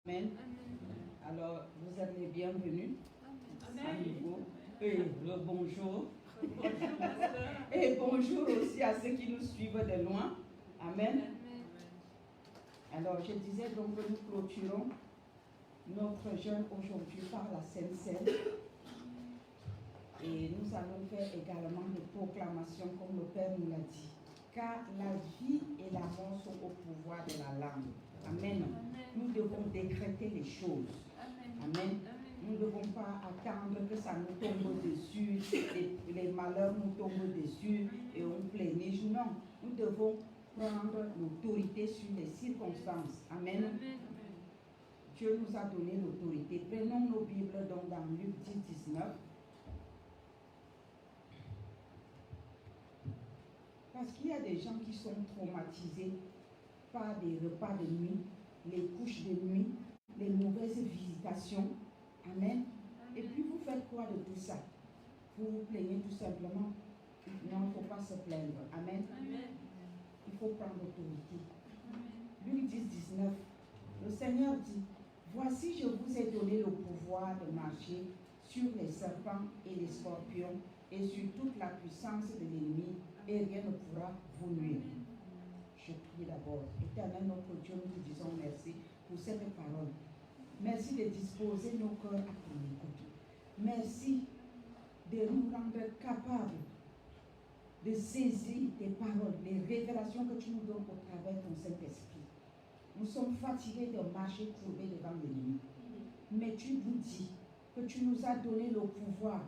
Amen. Alors, vous êtes les bienvenus à nouveau. Et le bonjour. Et bonjour aussi à ceux qui nous suivent de loin. Amen. Alors, je disais donc que nous clôturons notre jeûne aujourd'hui par la Sainte Seine. Et nous allons faire également des proclamations comme le Père nous l'a dit. Car la vie et la mort sont au pouvoir de la langue. Amen. Nous devons décréter les choses. Amen. Nous ne devons pas attendre que ça nous tombe dessus, les malheurs nous tombent dessus et on pleurniche. Non, nous devons prendre l'autorité sur les circonstances. Amen. Dieu nous a donné l'autorité. Prenons nos Bibles donc dans Luc 10, 19. Parce qu'il y a des gens qui sont traumatisés par des repas de nuit, les couches de nuit, les mauvaises visitations. Amen. Et puis vous faites quoi de tout ça? Vous vous plaignez tout simplement? Non, il ne faut pas se plaindre. Amen. Il faut prendre l'autorité. Luc 10, 19. Le Seigneur dit, voici je vous ai donné le pouvoir de marcher sur les serpents et les scorpions et sur toute la puissance de l'ennemi, et rien ne pourra vous nuire. Je prie d'abord. Éternel notre Dieu, nous te disons merci pour cette parole. Merci de disposer nos cœurs à ton écoute. Merci de nous rendre capables de saisir tes paroles, les révélations que tu nous donnes au travers de ton Saint-Esprit. Nous sommes fatigués de marcher courbés devant l'ennemi. Mais tu nous dis que tu nous as donné le pouvoir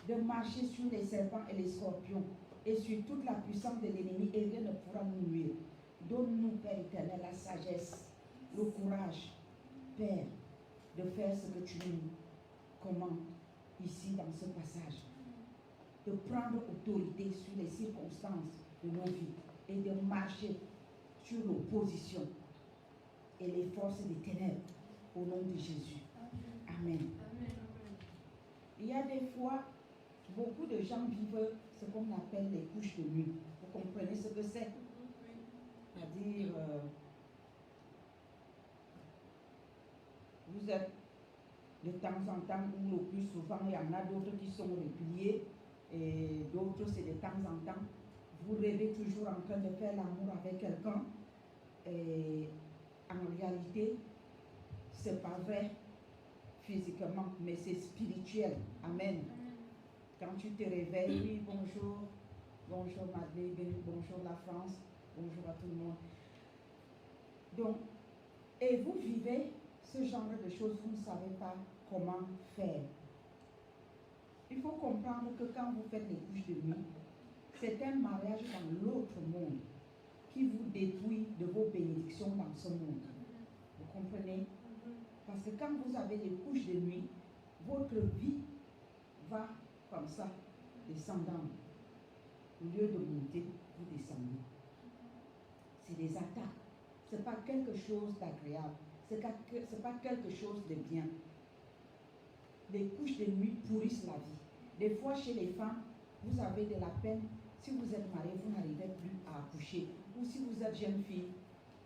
de marcher sur les serpents et les scorpions et sur toute la puissance de l'ennemi, et rien ne pourra nous nuire. Donne-nous, Père éternel, la sagesse, le courage, Père, de faire ce que tu nous commandes ici dans ce passage. De prendre autorité sur les circonstances de nos vies et de marcher sur l'opposition et les forces des ténèbres au nom de Jésus. Amen. Il y a des fois, beaucoup de gens vivent ce qu'on appelle les couches de nuit. Vous comprenez ce que c'est? C'est-à-dire, vous êtes de temps en temps, ou le plus souvent, il y en a d'autres qui sont repliés, et d'autres, c'est de temps en temps. Vous rêvez toujours en train de faire l'amour avec quelqu'un, et en réalité, c'est pas vrai physiquement, mais c'est spirituel. Amen. Quand tu te réveilles, oui, bonjour, bonjour Madeleine, bonjour la France, bonjour à tout le monde. Donc, et vous vivez ce genre de choses, vous ne savez pas comment faire. Il faut comprendre que quand vous faites les couches de nuit, c'est un mariage dans l'autre monde qui vous dépouille de vos bénédictions dans ce monde. Vous comprenez? Parce que quand vous avez les couches de nuit, votre vie va comme ça, descendant. Au lieu de monter, vous descendez. C'est des attaques. Ce n'est pas quelque chose d'agréable. Ce n'est pas quelque chose de bien. Les couches de nuit pourrissent la vie. Des fois, chez les femmes, vous avez de la peine. Si vous êtes marié, vous n'arrivez plus à accoucher. Ou si vous êtes jeune fille,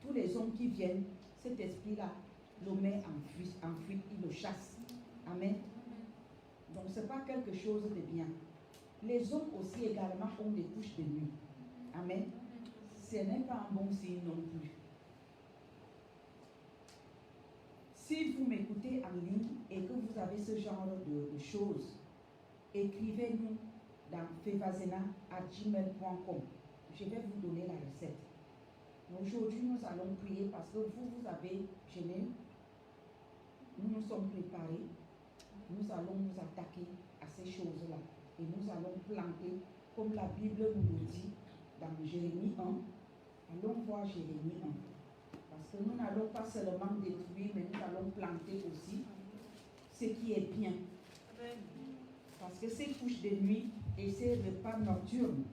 tous les hommes qui viennent, cet esprit-là le met en fuite, il le chasse. Amen. Donc, ce n'est pas quelque chose de bien. Les hommes aussi également ont des couches de nuit. Amen. Ce n'est pas un bon signe non plus. Si vous m'écoutez en ligne et que vous avez ce genre de choses, écrivez-nous dans fevazena@gmail.com. Je vais vous donner la recette. Aujourd'hui, nous allons prier parce que vous avez jeûné. Nous nous sommes préparés. Nous allons nous attaquer à ces choses-là. Et nous allons planter, comme la Bible nous le dit, dans Jérémie 1. Allons voir Jérémie 1. Parce que nous n'allons pas seulement détruire, mais nous allons planter aussi ce qui est bien. Parce que ces couches de nuit et ces repas nocturnes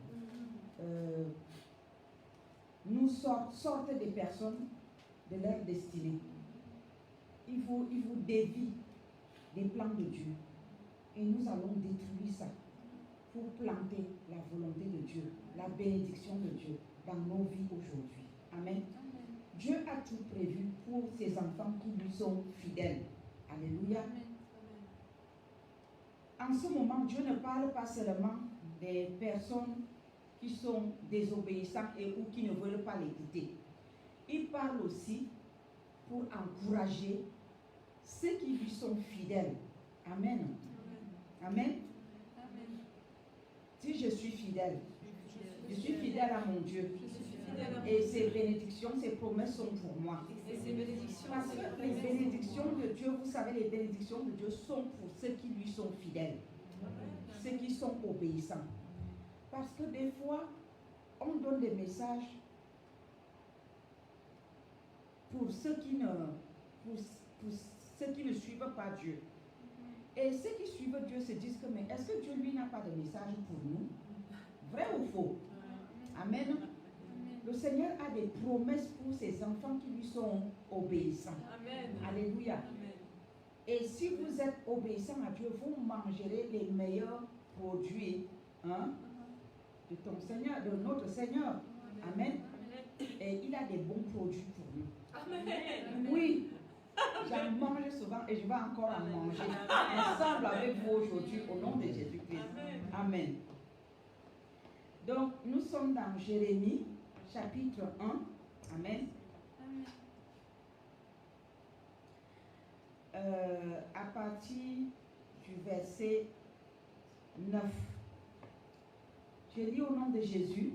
nous sortent des personnes de leur destinée. Ils vous dévient des plans de Dieu. Et nous allons détruire ça pour planter la volonté de Dieu, la bénédiction de Dieu dans nos vies aujourd'hui. Amen. Dieu a tout prévu pour ses enfants qui lui sont fidèles. Alléluia. En ce moment, Dieu ne parle pas seulement des personnes qui sont désobéissantes et ou qui ne veulent pas l'écouter. Il parle aussi pour encourager ceux qui lui sont fidèles. Amen. Amen. Si je suis fidèle à mon Dieu. Et ses bénédictions, ses promesses sont pour moi. Parce que les bénédictions de Dieu, vous savez, les bénédictions de Dieu sont pour ceux qui lui sont fidèles. Ceux qui sont obéissants. Parce que des fois, on donne des messages pour ceux qui ne suivent pas Dieu. Et ceux qui suivent Dieu se disent que, mais est-ce que Dieu, lui, n'a pas de message pour nous? Vrai ou faux? Amen. Le Seigneur a des promesses pour ses enfants qui lui sont obéissants. Amen. Alléluia. Amen. Et si vous êtes obéissant à Dieu, vous mangerez les meilleurs produits de ton Seigneur, de notre Seigneur. Amen. Et il a des bons produits pour nous. Amen. Oui. J'en mange souvent et je vais encore en manger ensemble avec vous aujourd'hui au nom de Jésus-Christ. Amen. Donc, nous sommes dans Jérémie, chapitre 1. Amen. À partir du verset 9. Je lis au nom de Jésus.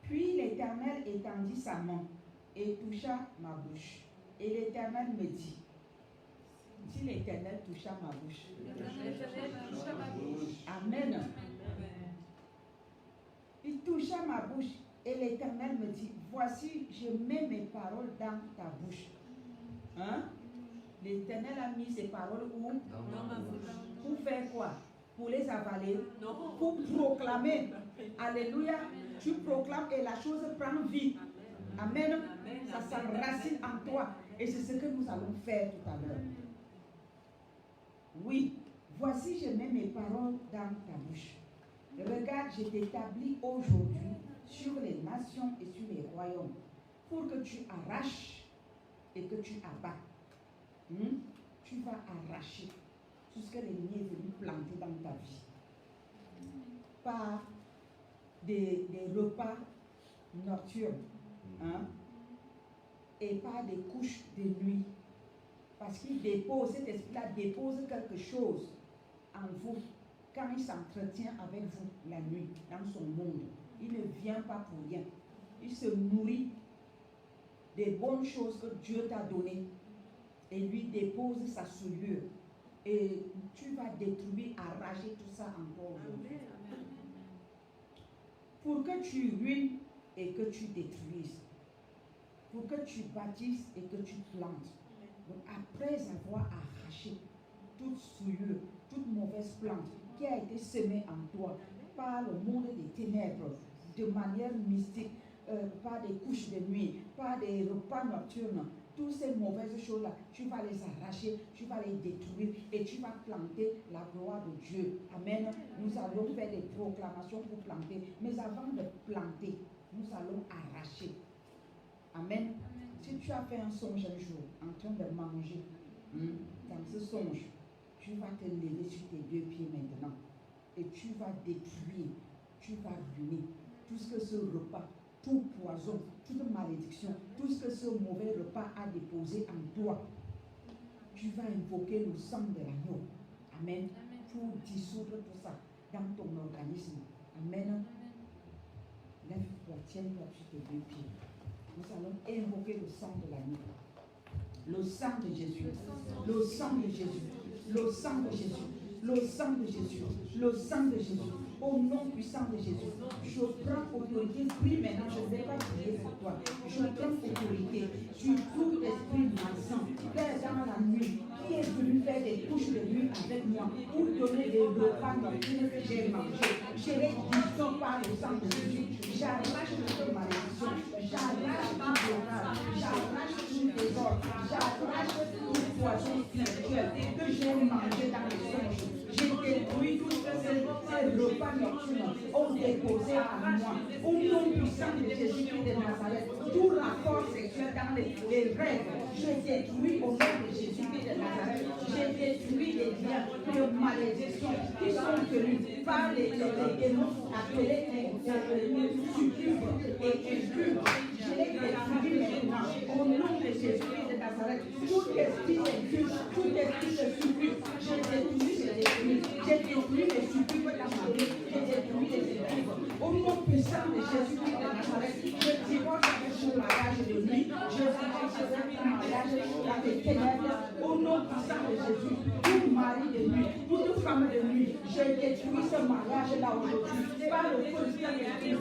Puis l'Éternel étendit sa main et toucha ma bouche. Et l'Éternel me dit, si l'Éternel toucha ma bouche. Amen. Il toucha ma bouche et l'Éternel me dit, voici, je mets mes paroles dans ta bouche. L'Éternel a mis ses paroles où? Pour faire quoi? Pour les avaler? Pour proclamer. Alléluia. Tu proclames et la chose prend vie. Amen. Ça s'enracine en toi. Et c'est ce que nous allons faire tout à l'heure. Oui, voici, je mets mes paroles dans ta bouche. Regarde, je t'établis aujourd'hui sur les nations et sur les royaumes pour que tu arraches et que tu abats. Tu vas arracher tout ce que l'ennemi est venu planter dans ta vie. Par des repas nocturnes. Et pas des couches de nuit. Parce qu'il dépose, cet esprit-là dépose quelque chose en vous quand il s'entretient avec vous la nuit, dans son monde. Il ne vient pas pour rien. Il se nourrit des bonnes choses que Dieu t'a données et lui dépose sa souillure. Et tu vas détruire, arracher tout ça encore aujourd'hui. Pour que tu ruines et que tu détruises. Pour que tu bâtisses et que tu plantes. Donc après avoir arraché toute souillure, toute mauvaise plante qui a été semée en toi par le monde des ténèbres, de manière mystique, par des couches de nuit, par des repas nocturnes, toutes ces mauvaises choses-là, tu vas les arracher, tu vas les détruire et tu vas planter la gloire de Dieu. Amen. Nous allons faire des proclamations pour planter, mais avant de planter, nous allons arracher. Amen. Si tu as fait un songe un jour en train de manger, dans ce songe, tu vas te lever sur tes deux pieds maintenant et tu vas détruire, tu vas ruiner tout ce que ce repas, tout poison, toute malédiction, tout ce que ce mauvais repas a déposé en toi. Tu vas invoquer le sang de l'agneau. Amen. Pour dissoudre tout ça dans ton organisme. Amen. Lève-toi, tiens-toi sur tes deux pieds. Nous allons invoquer le sang de l'agneau. Le sang de Jésus. Le sang de Jésus. Le sang de Jésus. Le sang de Jésus. Le sang de Jésus. Au nom puissant de Jésus. Je prends autorité. Prie maintenant. Je ne vais pas prier pour toi. Je prends autorité sur tout esprit malsain. Père, dans la nuit, qui est venu faire des couches de nuit avec moi pour donner des repas nocturnes que j'ai mangé. Je les dissous par le sang de Jésus. J'arrache toute malédiction. J'arrache tout blocage. J'arrache tout désordre. J'arrache tout poison spirituel que j'ai mangé dans les songes. J'ai détruit tout ce que ces repas nocturnes ont déposé en moi. Au nom puissant de Jésus-Christ de Nazareth, tout rapport sexuel dans dans les rêves. Je détruis au nom de Jésus-Christ de Nazareth. Je détruis les liens de malédiction qui sont tenus par les démons appelés les succubes et incubes. Je les détruis maintenant au nom de Jésus-Christ de Nazareth. Tout esprit d'incube, tout esprit de succube, je détruis les succubes dans ma vie. Je détruis les incubes. Au nom puissant de Jésus-Christ de Nazareth, je divorce avec ce mariage de nuit. Je divorce avec un mariage dans les ténèbres. Au nom puissant de Jésus, tout mari de nuit, toute femme de nuit, je détruis ce mariage-là aujourd'hui. Par le feu du Saint-Esprit,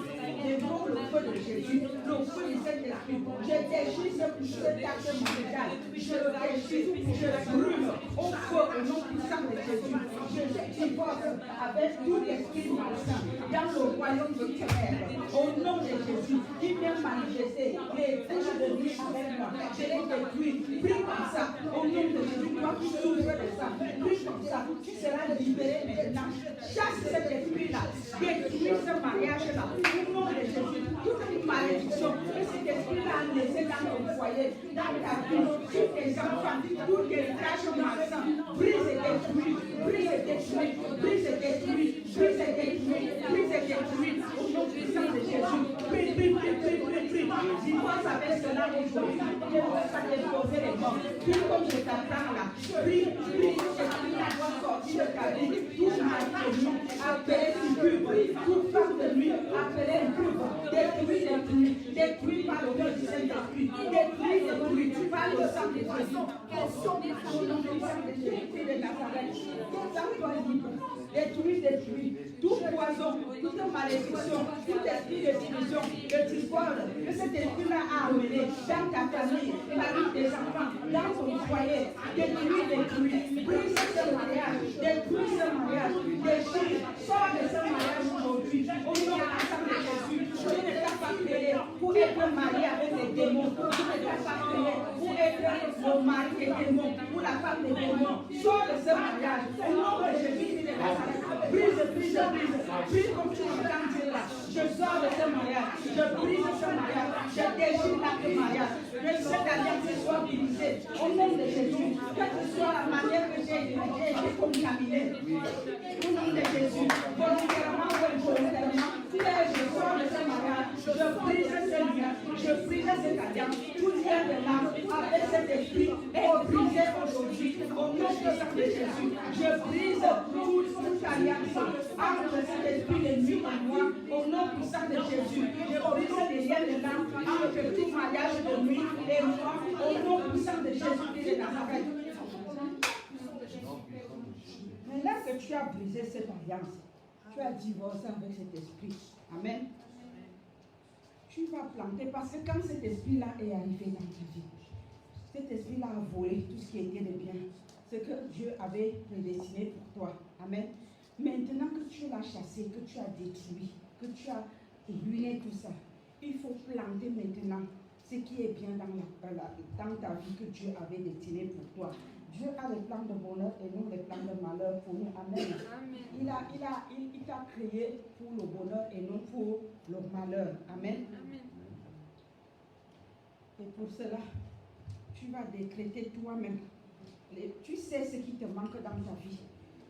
devant le feu de Jésus, le feu du Saint-Esprit, je détruis ce acte marital. Je le détruis, je le brûle au feu au nom puissant de Jésus. Je divorce avec tout esprit malsain dans le royaume de ténèbres. Au nom de Jésus, qui vient manifester les couches de nuit avec moi, je les détruis. Prie comme ça, au nom de Jésus, toi qui souffres de ça, prie comme ça, tu seras libéré maintenant. Chasse cet esprit-là, détruis ce mariage-là, au nom de Jésus, toute malédiction que cet esprit-là a laissé dans ton foyer, dans ta vie, sur tes enfants, tous tes tâches malsains, brise et détruis, brise et détruis, brise et détruis, brise et détruis, brise et détruis, au nom puissant de Jésus. Prie, prie, prie, prie, prie, prie. Divorce avec cela aujourd'hui. Je ne veux pas déposer les morts. Prie comme je t'attends là. Prie, prie, esprit-là doit sortir de ta vie. Tout mari de nuit, appelé succube, toute femme de nuit, appelée incube, détruis, détruis, détruis par le cœur du Saint-Esprit, détruis, détruis par le sang de Jésus. Au nom puissant de Jésus de Nazareth, sens-toi libre. Détruis, détruis, tout poison, toute malédiction, tout esprit de division, de discorde, que cet esprit-là a amené dans ta famille, parmi tes enfants, dans ton foyer. Détruis, détruis, brise ce mariage, détruis ce mariage, détruis, sors de ce mariage aujourd'hui. Au nom de Jésus, tu ne t'as pas créé pour être marié avec les démons, tu ne t'as pas créé pour être le mari des démons, pour la femme des démons. Sors de ce mariage, au nom de Jésus de Nazareth. Brise, brise, brise, brise comme tu m'entends dire là. Je sors de ce mariage, je brise ce mariage, je déchire l'acte mariage, que cette alliance soit brisée. Au nom de Jésus, quelle que soit la manière que j'ai été contaminée, au nom de Jésus, volontairement ou involontairement, je sors de ce mariage, je brise ce lien, je brise cette alliance, tout lien de l'âme avec cet esprit est brisé aujourd'hui. Au nom de Jésus, je brise toute alliance entre cet esprit de nuit et moi. Au nom puissant de Jésus, je brise les liens de l'âme entre tout mariage de nuit et moi. Au nom puissant de Jésus de Nazareth. Maintenant que tu as brisé cette alliance, tu as divorcé avec cet esprit. Amen. Tu vas planter parce que quand cet esprit-là est arrivé dans ta vie, cet esprit-là a volé tout ce qui était de bien, ce que Dieu avait prédestiné pour toi. Amen. Maintenant que tu l'as chassé, que tu as détruit, que tu as ruiné tout ça, il faut planter maintenant ce qui est bien dans ta vie que Dieu avait destiné pour toi. Dieu a les plans de bonheur et non les plans de malheur pour nous. Amen. Il t'a créé pour le bonheur et non pour le malheur. Amen. Et pour cela, tu vas décréter toi-même. Tu sais ce qui te manque dans ta vie,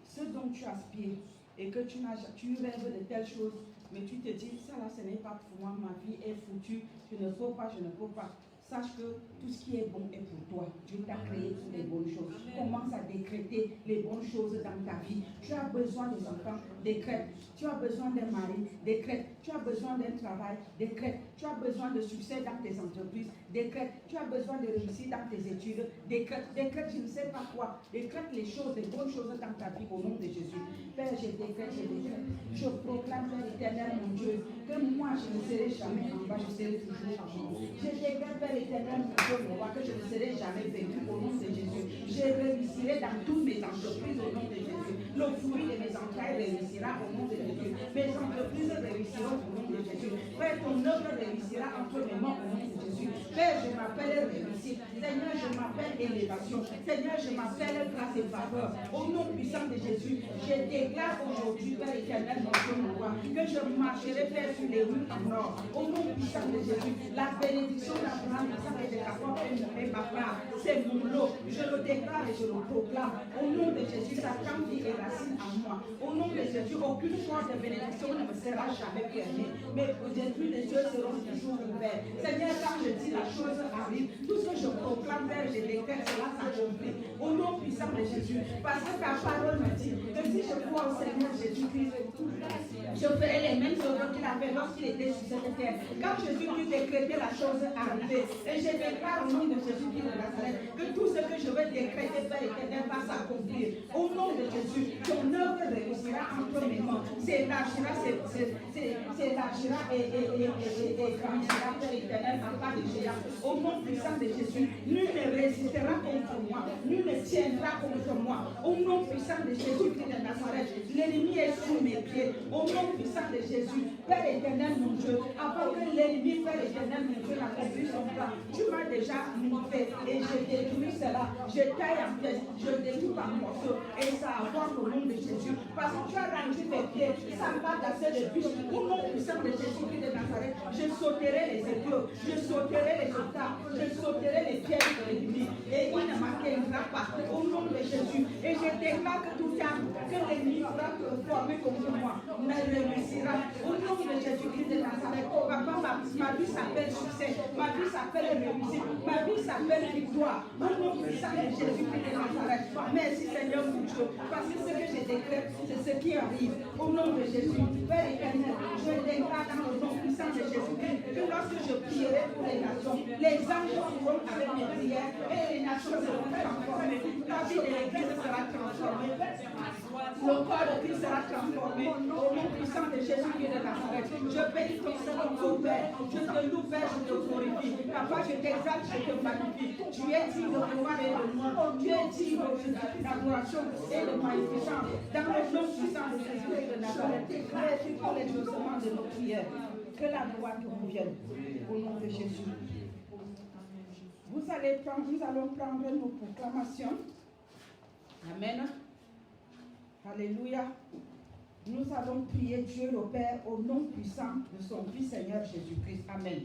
ce dont tu aspires et que tu rêves de telles choses, mais tu te dis, ça là, ce n'est pas pour moi, ma vie est foutue, je ne peux pas, je ne peux pas. Sache que tout ce qui est bon est pour toi. Dieu t'a créé pour les bonnes choses. Commence à décréter les bonnes choses dans ta vie. Tu as besoin des enfants, décrète. Tu as besoin d'un mari, décrète. Tu as besoin d'un travail, décrète. Tu as besoin de succès dans tes entreprises, décrète. Tu as besoin de réussir dans tes études, décrète. Décrète, je ne sais pas quoi. Décrète les choses, les bonnes choses dans ta vie au nom de Jésus. Père, je décrète, je décrète. Je proclame, Père éternel, mon Dieu, que moi, je ne serai jamais en bas, je serai toujours en haut. Je décrète, Père éternel, mon Dieu, mon roi, que je ne serai jamais vaincu au nom de Jésus. Je réussirai dans toutes mes entreprises au nom de Jésus. Le fruit de mes entrailles réussira au nom de Jésus. Mes entreprises réussiront au nom de de Jésus. Père, ton œuvre réussira entre mes mains au nom de Jésus. Père, je m'appelle réussite. Seigneur, je m'appelle élévation. Seigneur, je m'appelle grâce et faveur. Au nom puissant de Jésus, je déclare aujourd'hui, Père éternel, mon Dieu, mon roi, que je marcherai, Père, sur les routes en or. Au nom puissant de Jésus, la bénédiction d'Abraham, et de Jacob est ma part. C'est mon lot. Je le déclare et je le proclame. Au nom de Jésus, sa grandit et racine en moi. Au nom de Jésus, aucune porte de bénédiction ne me sera jamais fermée. Mais les esprits des cieux seront toujours ouverts. Seigneur, quand je dis la chose arrive, tout ce que je proclame, Père, je déclare, cela s'accomplit. Au nom puissant de Jésus, parce que ta parole me dit que si je crois au Seigneur Jésus-Christ, je ferai les mêmes œuvres qu'il avait lorsqu'il était sur cette terre. Quand Jésus-Christ décrétait la chose arrivée, et je déclare au nom de Jésus-Christ de Nazareth que tout ce que je vais décréter, Père éternel, va s'accomplir. Au nom de Jésus, ton œuvre réussira entre mes mains. S'élargira et grandira, Père éternel, en pas de géant. Au nom puissant de Jésus, nul ne résistera contre moi, nul ne tiendra contre moi. Au nom puissant de Jésus-Christ de Nazareth, l'ennemi est sous mes pieds. Au nom puissant de Jésus, Père éternel, mon Dieu, avant que l'ennemi, Père éternel, mon Dieu, n'accomplisse son plan, tu m'as déjà monté et je détruis cela. Je taille en pièces, je détruis par morceaux et ça avance au nom de Jésus. Parce que tu as rendu mes pieds, ça va casser les bûches. Au nom puissant de Jésus-Christ de Nazareth, je sauterai les épaules, je sauterai les obstacles, je sauterai les pièges de l'ennemi et il ne m'atteindra pas. Au nom de Jésus, et je déclare que tout arme que l'ennemi sera formé contre moi me réussira. Au nom de Jésus-Christ de Nazareth, papa, ma vie s'appelle succès, ma vie s'appelle réussite, ma vie s'appelle victoire. Au nom puissant de Jésus-Christ de Nazareth. Merci Seigneur mon Dieu, parce que ce que je décrète, c'est ce qui arrive. Au nom de Jésus, Père éternel, je déclare dans le nom puissant de Jésus-Christ que lorsque je prierai pour les nations, les anges seront avec mes prières et les nations seront transformées. La vie de l'Église sera transformée. Le corps de Christ sera transformé. Au nom puissant de Jésus-Christ de Nazareth, je bénis ton Saint-Nom, Père. Je te loue, Père, je te glorifie. Papa, je t'exalte, je te magnifie. Tu es digne de gloire et de gloire. Tu es digne d'adoration et de magnificence. Dans le nom puissant de Jésus-Christ de Nazareth, merci pour l'exaucement de nos prières. Que la gloire te revienne. Au nom de Jésus. Nous allons prendre nos proclamations. Amen. Alléluia. Nous allons prier Dieu le Père au nom puissant de son Fils Seigneur Jésus-Christ. Amen.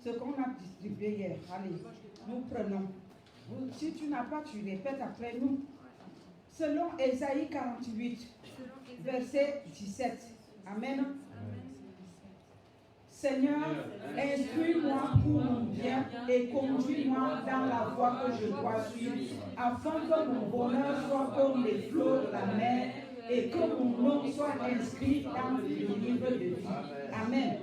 Ce qu'on a distribué hier. Allez, nous prenons. Si tu n'as pas, tu répètes après nous. Selon Ésaïe 48, verset 17. Amen. Seigneur, instruis-moi pour mon bien et conduis-moi dans la voie que je dois suivre, afin que mon bonheur soit comme les flots de la mer et que mon nom soit inscrit dans le livre de vie. Amen.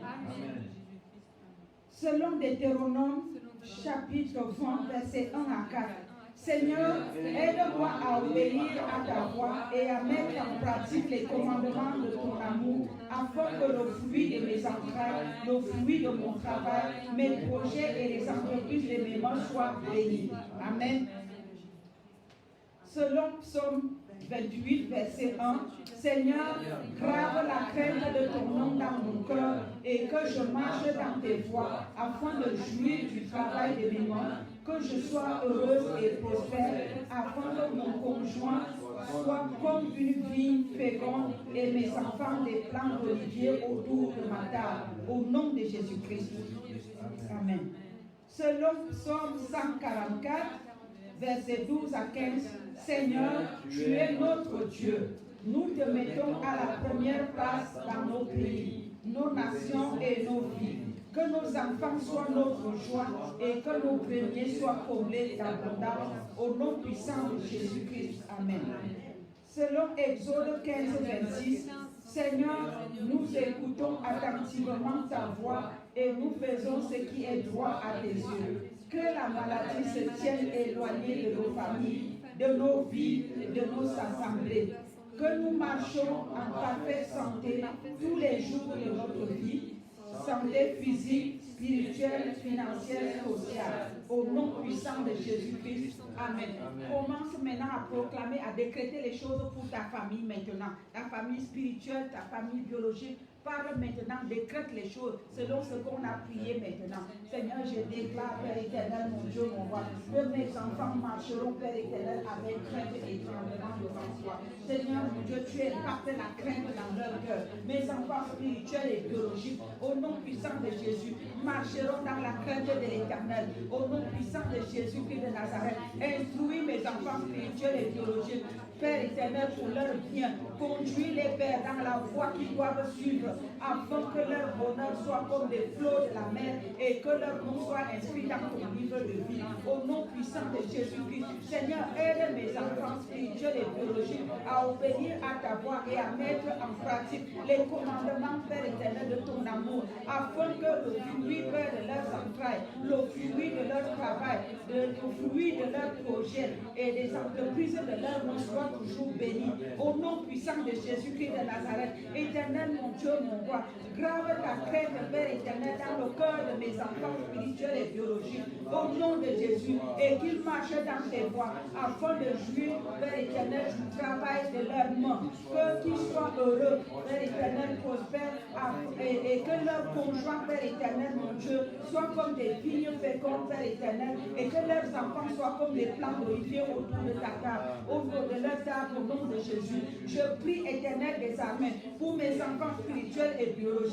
Selon Deutéronome, chapitre 20, verset 1 à 4. Seigneur, aide-moi à obéir à ta voix et à mettre en pratique les commandements de ton amour, afin que le fruit de mes entrailles, le fruit de mon travail, mes projets et les entreprises de mes mains soient bénis. Amen. Selon Psaume 28, verset 1, Seigneur, grave la crainte de ton nom dans mon cœur et que je marche dans tes voies, afin de jouir du travail de mes mains, que je sois heureuse et prospère, afin que mon conjoint soit comme une vigne féconde et mes enfants des plants d'olivier autour de ma table. Au nom de Jésus-Christ. Amen. Selon Psaume 144, versets 12 à 15, Seigneur, tu es notre Dieu. Nous te mettons à la première place dans nos pays, nos nations et nos vies. Que nos enfants soient notre joie et que nos premiers soient comblés d'abondance. Au nom puissant de Jésus-Christ. Amen. Selon Exode 15, 26, Seigneur, nous écoutons attentivement ta voix et nous faisons ce qui est droit à tes yeux. Que la maladie se tienne éloignée de nos familles, de nos vies, de nos assemblées. Que nous marchons en parfaite santé tous les jours de notre vie, santé physique, spirituelle, financière, sociale. Au nom puissant de Jésus-Christ. Amen. Commence maintenant à proclamer, à décréter les choses pour ta famille maintenant. Ta famille spirituelle, ta famille biologique, Parle maintenant, décrète les choses selon ce qu'on a prié maintenant. Seigneur, je déclare, Père éternel, mon Dieu, mon roi, que mes enfants marcheront, Père éternel, avec crainte et tremblement devant toi. Seigneur, mon Dieu, tu impactes la crainte dans leur cœur. Mes enfants spirituels et biologiques, au nom puissant de Jésus, marcheront dans la crainte de l'Éternel. Au nom puissant de Jésus-Christ de Nazareth, instruis mes enfants spirituels et biologiques, Père éternel, pour leur bien. Conduis-les, Père, dans la voie qu'ils doivent suivre, afin que leur bonheur soit comme des flots de la mer et que leur nom soit inscrit dans ton livre de vie. Au nom puissant de Jésus-Christ, Seigneur, aide mes enfants spirituels et biologiques à obéir à ta voix et à mettre en pratique les commandements, Père éternel, de ton amour, afin que le fruit, Père, de leurs entrailles, le fruit de leur travail, le fruit de leur projet et des entreprises de leur nom soit toujours béni. Au nom puissant de Jésus-Christ de Nazareth, éternel mon Dieu, mon roi, grave ta crainte, Père éternel, dans le cœur de mes enfants spirituels et biologiques, au nom de Jésus, et qu'ils marchent dans tes voies, afin de jouir, Père éternel, du travail de leurs mains, qu'ils soient heureux, Père éternel, prospères, et que leurs conjoints, Père éternel, mon Dieu, soient comme des vignes fécondes, Père éternel, et que leurs enfants soient comme des plants d'olivier autour de ta table, autour de leur table, au nom de Jésus. Je prie, éternel des armées, pour mes enfants spirituels et biologiques.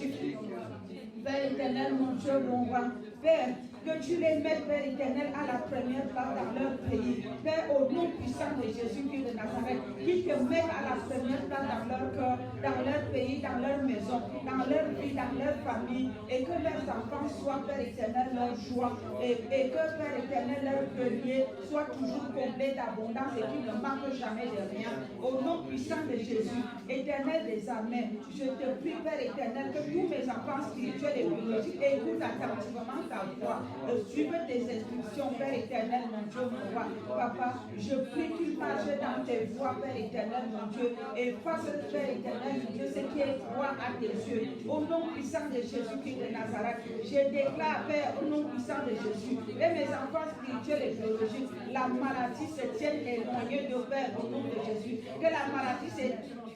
Père éternel, mon Dieu, mon roi, Père, que tu les mettes, Père éternel, à la première place dans leur pays. Père, au nom puissant de Jésus-Christ de Nazareth, qu'ils te mettent à la première place dans leur cœur, dans leur pays, dans leur maison, dans leur vie, dans leur famille, et que leurs enfants soient, Père éternel, leur joie, et que, Père éternel, leur grenier soit toujours complet d'abondance et qu'ils ne manquent jamais de rien. Au nom puissant de Jésus, éternel des armées, je te prie, Père éternel, que tous mes enfants spirituels et biologiques écoutent attentivement ta voix. Suivre tes instructions, Père éternel, mon Dieu, mon roi. Papa, je prie qu'ils marchent dans tes voies, Père éternel, mon Dieu, et fassent, Père éternel, mon Dieu, ce qui est droit à tes yeux. Au nom puissant de Jésus-Christ de Nazareth, je déclare, Père, au nom puissant de Jésus, et mes enfants spirituels et biologiques, la maladie se tienne éloignée de Père, au nom de Jésus. Que la maladie se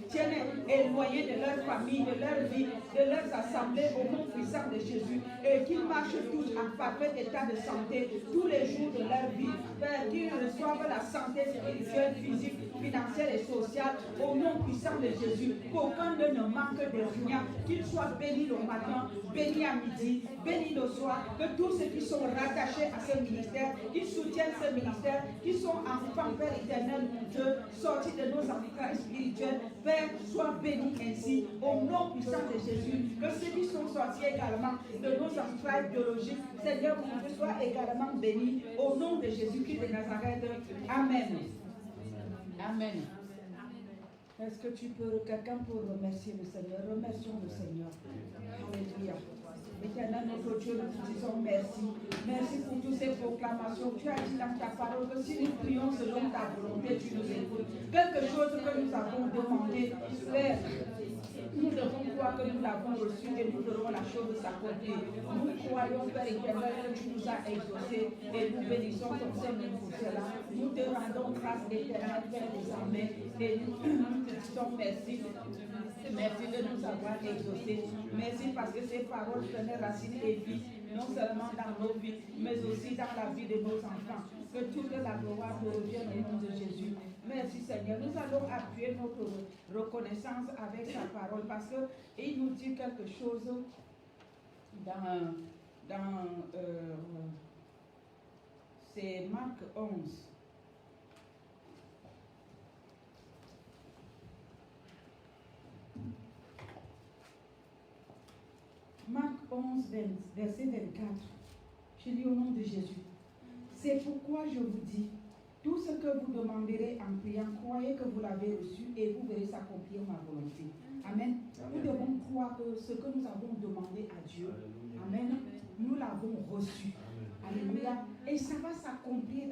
tienne éloignée de leur famille, de leur vie, de leurs assemblées, au nom puissant de Jésus, et qu'ils marchent tous en parfait état de santé tous les jours de leur vie. Père, qu'ils reçoivent la santé spirituelle, physique, financière et sociale au nom puissant de Jésus. Qu'aucun d'eux ne manque de rien. Qu'ils soient bénis le matin, bénis à midi, bénis le soir. Que tous ceux qui sont rattachés à ce ministère, qu'ils soutiennent ce ministère, qui sont enfants, Père éternel, mon Dieu, sortis de nos entrailles spirituelles, Père, sois bénis ainsi au nom puissant de Jésus. Que ceux qui sont sortis également de nos entrailles biologiques, Seigneur, mon Dieu, sois également béni au nom de Jésus-Christ de Nazareth. Amen. Amen. Est-ce que tu peux, quelqu'un pour remercier le Seigneur? Remercions le Seigneur. Alléluia. Éternel, notre Dieu, nous te disons merci. Merci pour toutes ces proclamations. Tu as dit dans ta parole que si nous prions selon ta volonté, tu nous écoutes. Quelque chose que nous avons demandé, Père, nous devons croire que nous l'avons reçu et nous verrons la chose s'accomplir. Nous croyons, Père éternel, que tu nous as exaucés et nous bénissons ton Seigneur pour cela. Nous te rendons grâce éternelle, Père des armées, et nous te disons merci. Merci de nous avoir exaucés. Merci parce que ces paroles prenaient racine et vie, non seulement dans nos vies, mais aussi dans la vie de nos enfants. Que toute la gloire te revienne au nom de Jésus. Merci Seigneur. Nous allons appuyer notre reconnaissance avec sa parole parce qu'il nous dit quelque chose c'est Marc 11. Marc 11, verset 24. Je lis au nom de Jésus. C'est pourquoi je vous dis, tout ce que vous demanderez en priant, croyez que vous l'avez reçu et vous verrez s'accomplir ma volonté. Amen. Nous devons croire que ce que nous avons demandé à Dieu, Amen, nous l'avons reçu. Alléluia. Et ça va s'accomplir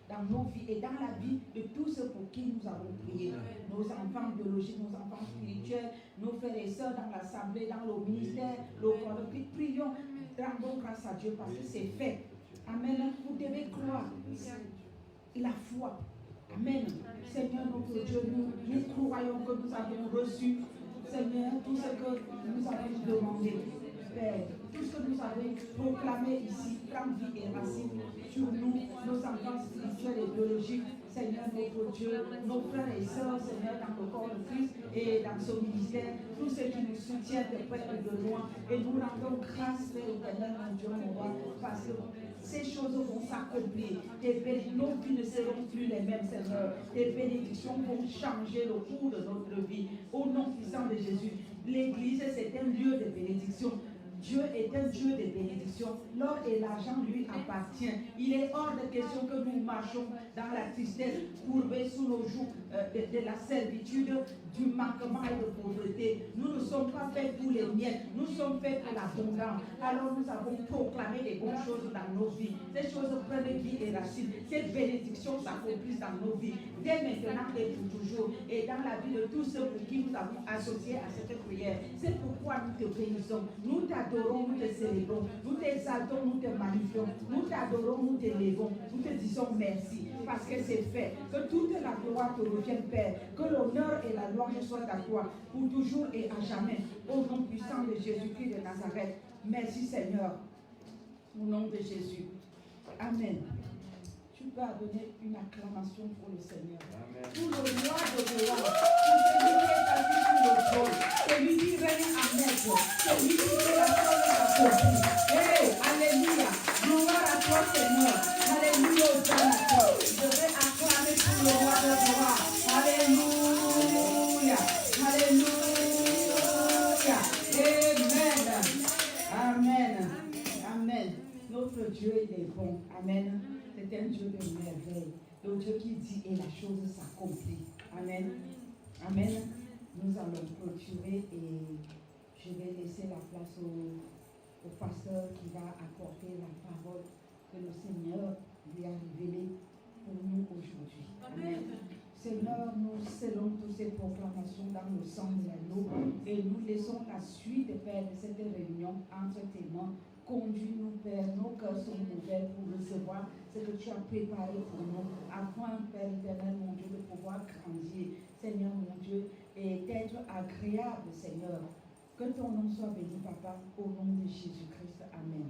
dans nos vies et dans la vie de tous ceux pour qui nous avons prié. Nos enfants biologiques, nos enfants spirituels, nos frères et sœurs dans l'assemblée, dans le ministère, le corps. Prions, rendons grâce à Dieu parce que c'est fait. Amen. Vous devez croire. La foi. Amen. Seigneur notre Dieu, nous croyons que nous avons reçu Seigneur, tout ce que nous avons demandé, Père, tout ce que nous avons proclamé ici, prend vie et racine sur nous, nos enfants spirituels et biologiques, Seigneur notre Dieu, nos frères et sœurs, Seigneur, dans le corps de Christ et dans son ministère, tous ceux qui nous soutiennent de près et de loin, et nous rendons grâce, Père éternel, mon Dieu, mon roi, parce que ces choses vont s'accomplir. Nos vies ne seront plus les mêmes, Seigneur. Tes bénédictions vont changer le cours de notre vie. Au nom puissant de Jésus, l'Église, c'est un lieu de bénédiction. Dieu est un Dieu de bénédiction. L'or et l'argent lui appartient. Il est hors de question que nous marchons dans la tristesse, courbés sous nos joues de la servitude, du manquement et de pauvreté. Nous ne sommes pas faits pour les miettes, nous sommes faits pour l'abondance. Alors nous avons proclamé les bonnes choses dans nos vies. Ces choses prennent vie et racine. Ces bénédictions s'accomplissent dans nos vies, dès maintenant et pour toujours. Et dans la vie de tous ceux pour qui nous avons associé à cette prière. C'est pourquoi nous te bénissons. Nous t'adorons, nous te célébrons. Nous t'exaltons, nous te magnifions. Nous t'adorons, nous t'élevons. Nous te disons merci parce que c'est fait. Que toute la gloire te revienne, Père. Que l'honneur et la louange soient à toi pour toujours et à jamais. Au nom puissant de Jésus-Christ de Nazareth. Merci Seigneur. Au nom de Jésus. Amen. Tu peux donner une acclamation pour le Seigneur. Amen. Pour le roi de gloire. Pour celui qui est assis sur le trône. Celui qui règne à maître. Celui qui fait la chose accomplie. Hey, alléluia. Gloire à toi Seigneur. Alléluia au Dieu à toi. Je vais acclamer pour le roi de gloire. Alléluia. Alléluia. Amen. Amen. Amen. Notre Dieu, il est bon. Amen. C'est un Dieu de merveille. Le Dieu qui dit et la chose s'accomplit. Amen. Amen. Nous allons clôturer et je vais laisser la place au pasteur qui va apporter la parole que le Seigneur lui a révélée pour nous aujourd'hui. Amen. Seigneur, nous scellons toutes ces proclamations dans le sang de l'agneau et nous laissons la suite, Père, de cette réunion entre tes mains. Conduis-nous, Père, nos cœurs sont ouverts pour recevoir ce que tu as préparé pour nous, afin, Père éternel, mon Dieu, de pouvoir grandir, Seigneur, mon Dieu, et d'être agréable, Seigneur. Que ton nom soit béni, Papa, au nom de Jésus-Christ. Amen.